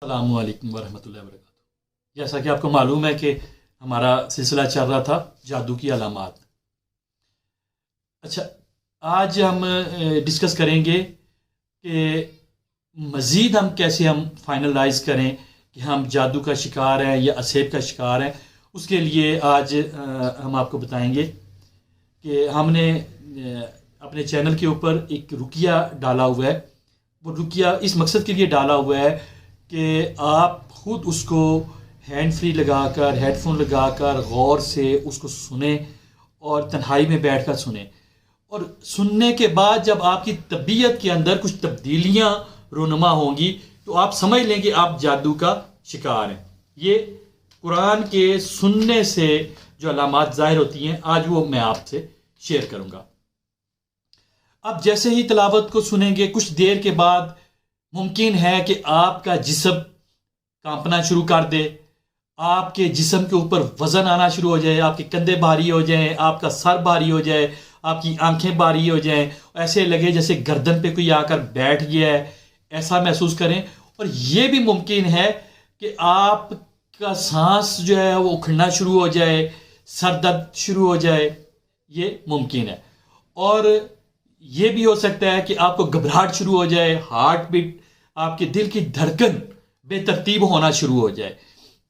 अस्सलामु अलैकुम वरहमतुल्लाहि वबरकातुहू। जैसा कि आपको मालूम है कि हमारा सिलसिला चल रहा था जादू की अलामात। अच्छा, आज हम डिस्कस करेंगे कि मज़ीद हम कैसे फाइनलाइज करें कि हम जादू का शिकार हैं या असेब का शिकार हैं। उसके लिए आज हम आपको बताएंगे कि हमने अपने चैनल के ऊपर एक रुकिया डाला हुआ है। वो रुकिया इस मकसद के लिए डाला हुआ है कि आप खुद उसको हैंड फ्री लगाकर, हेडफोन लगाकर गौर से उसको सुने और तन्हाई में बैठकर सुने। और सुनने के बाद जब आपकी तबीयत के अंदर कुछ तब्दीलियां रोनुमा होंगी तो आप समझ लेंगे आप जादू का शिकार हैं। ये कुरान के सुनने से जो अलामात जाहिर होती हैं, आज वो मैं आपसे शेयर करूंगा। आप जैसे ही तिलावत को सुनेंगे, कुछ देर के बाद मुमकिन है कि आपका जिस्म कांपना शुरू कर दे, आपके जिस्म के ऊपर वजन आना शुरू हो जाए, आपके कंधे भारी हो जाएं, आपका सर भारी हो जाए, आपकी आंखें भारी हो जाएं, ऐसे लगे जैसे गर्दन पे कोई आकर बैठ गया है, ऐसा महसूस करें। और ये भी मुमकिन है कि आपका सांस जो है वो उखड़ना शुरू हो जाए, सर दर्द शुरू हो जाए, ये मुमकिन है। और ये भी हो सकता है कि आपको घबराहट शुरू हो जाए, हार्ट बीट, आपके दिल की धड़कन बेतरतीब होना शुरू हो जाए।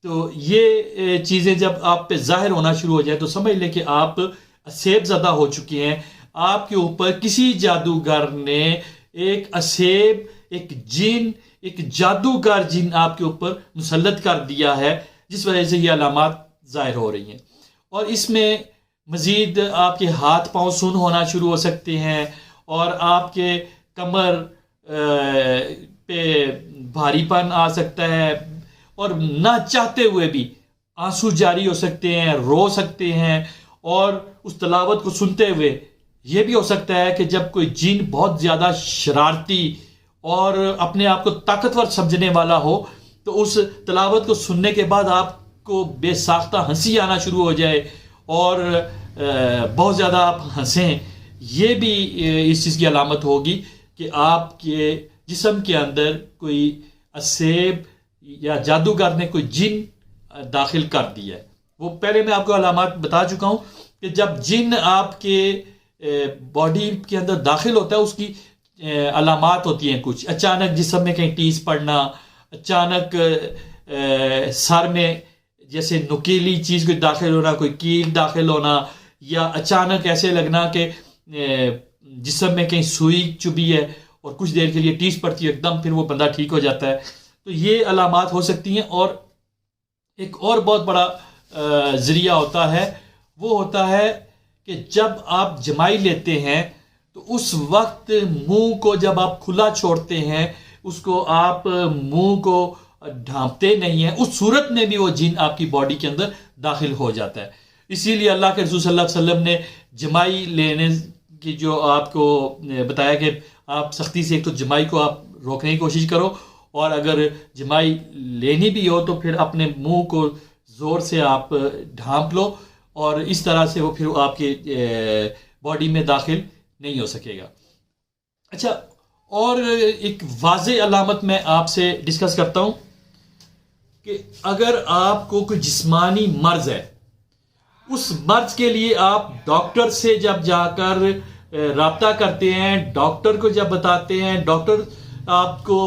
तो ये चीज़ें जब आप पे जाहिर होना शुरू हो जाए तो समझ लें कि आप असेब ज़दा हो चुके हैं। आपके ऊपर किसी जादूगर ने एक असेब, एक जिन, एक जादूगर जिन आपके ऊपर मुसल्लत कर दिया है, जिस वजह से ये अलामात जाहिर हो रही हैं। और इसमें मज़ीद आपके हाथ पांव सुन्न होना शुरू हो सकते हैं और आपके कमर पे भारीपन आ सकता है और ना चाहते हुए भी आंसू जारी हो सकते हैं, रो सकते हैं। और उस तलावत को सुनते हुए यह भी हो सकता है कि जब कोई जिन बहुत ज़्यादा शरारती और अपने आप को ताकतवर समझने वाला हो तो उस तलावत को सुनने के बाद आपको बेसाख्ता हंसी आना शुरू हो जाए और बहुत ज़्यादा आप हंसें। ये भी इस चीज़ की अलामत होगी कि आपके जिस्म के अंदर कोई असेब या जादूगर ने कोई जिन दाखिल कर दिया है। वो पहले मैं आपको अलामत बता चुका हूँ कि जब जिन आपके बॉडी के अंदर दाखिल होता है उसकी अलामत होती हैं कुछ। अचानक जिस्म में कहीं टीस पड़ना, अचानक सर में जैसे नुकीली चीज़ कोई दाखिल होना, कोई कील दाखिल होना, या अचानक ऐसे लगना कि जिस्म में कहीं सुई चुभी है और कुछ देर के लिए टीस पड़ती है, एकदम फिर वो बंदा ठीक हो जाता है। तो ये अलामात हो सकती हैं। और एक और बहुत बड़ा ज़रिया होता है, वो होता है कि जब आप जमाई लेते हैं तो उस वक्त मुंह को जब आप खुला छोड़ते हैं, उसको आप मुंह को ढांपते नहीं हैं, उस सूरत में भी वो जिन आपकी बॉडी के अंदर दाखिल हो जाता है। इसीलिए अल्लाह के रसूल सल्लल्लाहु अलैहि वसल्लम ने जमाई लेने की जो आपको बताया कि आप सख्ती से एक तो जमाई को आप रोकने की कोशिश करो, और अगर जमाई लेनी भी हो तो फिर अपने मुंह को ज़ोर से आप ढांप लो, और इस तरह से वो फिर आपके बॉडी में दाखिल नहीं हो सकेगा। अच्छा, और एक वाज़े अलामत मैं आपसे डिस्कस करता हूँ कि अगर आपको कोई जिस्मानी मर्ज है, उस मर्ज के लिए आप डॉक्टर से जब जाकर राब्ता करते हैं, डॉक्टर को जब बताते हैं, डॉक्टर आपको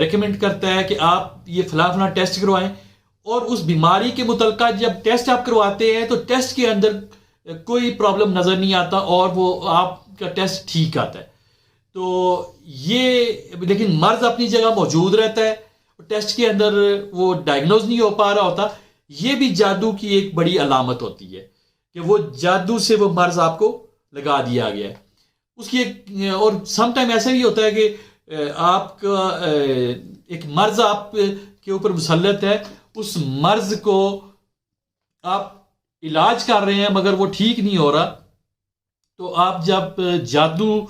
रेकमेंड करता है कि आप ये फला टेस्ट करवाएं, और उस बीमारी के मुतल्लिका जब टेस्ट आप करवाते हैं तो टेस्ट के अंदर कोई प्रॉब्लम नज़र नहीं आता और वो आपका टेस्ट ठीक आता है। तो ये, लेकिन मर्ज अपनी जगह मौजूद रहता है, टेस्ट के अंदर वो डायग्नोज नहीं हो पा रहा होता। ये भी जादू की एक बड़ी अलामत होती है कि वो जादू से वो मर्ज आपको लगा दिया गया है उसकी एक। और समटाइम ऐसा भी होता है कि आपका एक मर्ज आप के ऊपर मुसल्लत है, उस मर्ज को आप इलाज कर रहे हैं मगर वो ठीक नहीं हो रहा, तो आप जब जादू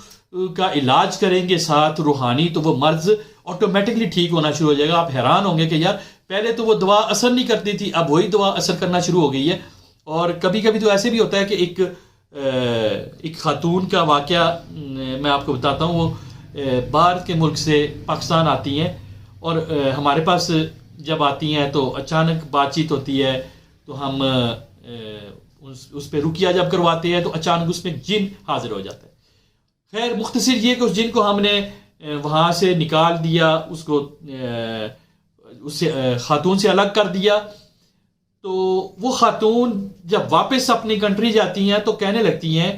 का इलाज करेंगे साथ रूहानी, तो वो मर्ज ऑटोमेटिकली ठीक होना शुरू हो जाएगा। आप हैरान होंगे कि यार पहले तो वो दवा असर नहीं करती थी, अब वही दवा असर करना शुरू हो गई है। और कभी कभी तो ऐसे भी होता है कि एक खातून का वाकया मैं आपको बताता हूँ। वो बाहर के मुल्क से पाकिस्तान आती हैं और हमारे पास जब आती हैं तो अचानक बातचीत होती है, तो हम उस पर रुकिया जब करवाते हैं तो अचानक उसमें जिन हाजिर हो जाता है। खैर मुख्तसर ये कि उस जिन को हमने वहाँ से निकाल दिया, उसको उससे खातून से अलग कर दिया। तो वो खातून जब वापस अपनी कंट्री जाती हैं तो कहने लगती हैं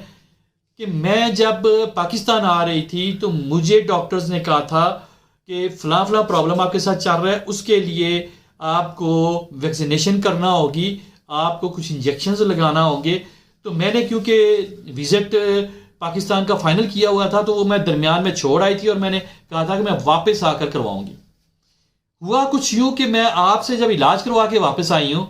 कि मैं जब पाकिस्तान आ रही थी तो मुझे डॉक्टर्स ने कहा था कि फ़लाँ फ़लाँ प्रॉब्लम आपके साथ चल रहा है, उसके लिए आपको वैक्सीनेशन करना होगी, आपको कुछ इंजेक्शंस लगाना होंगे। तो मैंने क्योंकि विज़िट पाकिस्तान का फाइनल किया हुआ था तो वो मैं दरमियान में छोड़ आई थी और मैंने कहा था कि मैं वापस आकर करवाऊंगी। हुआ कुछ यूँ कि मैं आपसे जब इलाज करवा के वापस आई हूँ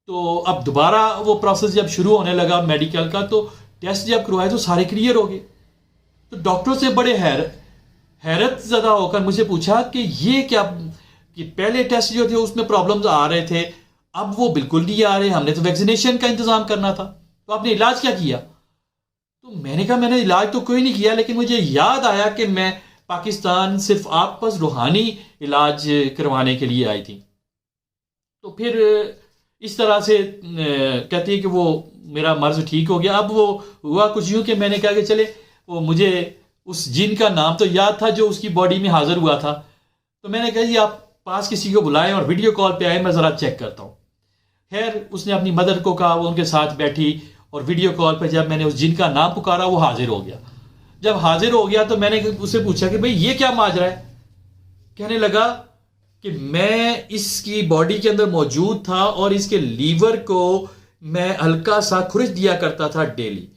तो अब दोबारा वो प्रोसेस जब शुरू होने लगा मेडिकल का, तो टेस्ट जब करवाए तो सारे क्लियर हो गए। तो डॉक्टर से बड़े हैरत ज़्यादा होकर मुझे पूछा कि ये क्या, कि पहले टेस्ट जो थे उसमें प्रॉब्लम्स आ रहे थे, अब वो बिल्कुल नहीं आ रहे, हमने तो वैक्सीनेशन का इंतज़ाम करना था, तो आपने इलाज क्या किया? तो मैंने कहा मैंने इलाज तो कोई नहीं किया, लेकिन मुझे याद आया कि मैं पाकिस्तान सिर्फ आप पास रूहानी इलाज करवाने के लिए आई थी। तो फिर इस तरह से कहती है कि वो मेरा मर्ज ठीक हो गया। अब वो हुआ कुछ यूँ कि मैंने कहा कि चले, वो मुझे उस जिन का नाम तो याद था जो उसकी बॉडी में हाजिर हुआ था, तो मैंने कहा जी आप पास किसी को बुलाएं और वीडियो कॉल पे आए, मैं ज़रा चेक करता हूँ। खैर उसने अपनी मदर को कहा, वो उनके साथ बैठी और वीडियो कॉल पे जब मैंने उस जिन का नाम पुकारा वो हाजिर हो गया। जब हाजिर हो गया तो मैंने उससे पूछा कि भाई ये क्या माजरा है? कहने लगा कि मैं इसकी बॉडी के अंदर मौजूद था और इसके लीवर को मैं हल्का सा खुरिच दिया करता था डेली,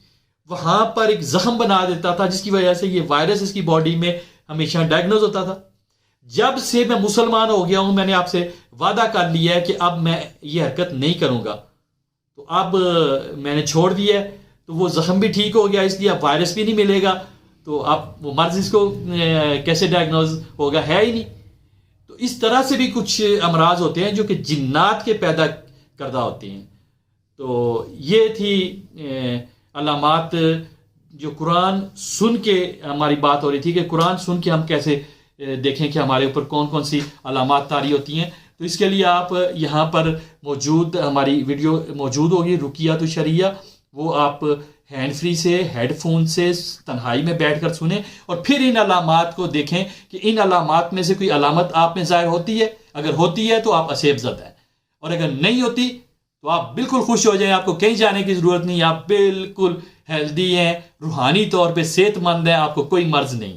वहां पर एक जख्म बना देता था जिसकी वजह से ये वायरस इसकी बॉडी में हमेशा डायग्नोज होता था। जब से मैं मुसलमान हो गया हूं मैंने आपसे वादा कर लिया है कि अब मैं ये हरकत नहीं करूंगा, तो अब मैंने छोड़ दिया है, तो वो जख्म भी ठीक हो गया, इसलिए अब वायरस भी नहीं मिलेगा, तो अब वो मर्ज इसको कैसे डायग्नोज होगा, है ही नहीं। तो इस तरह से भी कुछ अमराज होते हैं जो कि जिन्नात के पैदा करदा होते हैं। तो ये थी अलामात जो कुरान सुन के हमारी बात हो रही थी कि कुरान सुन के हम कैसे देखें कि हमारे ऊपर कौन कौन सी अलामात तारी होती हैं। तो इसके लिए आप यहाँ पर मौजूद हमारी वीडियो मौजूद होगी रुकिया तो शरिया, वो आप हैंड फ्री से हेडफोन से तन्हाई में बैठकर सुने और फिर इन अलामात को देखें कि इन अलामात में से कोई अलामत आप में ज़ाहिर होती है। अगर होती है तो आप असेबज़दा हैं, और अगर नहीं होती तो आप बिल्कुल खुश हो जाएं, आपको कहीं जाने की ज़रूरत नहीं, आप बिल्कुल हेल्दी हैं, रूहानी तौर पे सेहतमंद हैं, आपको कोई मर्ज नहीं है।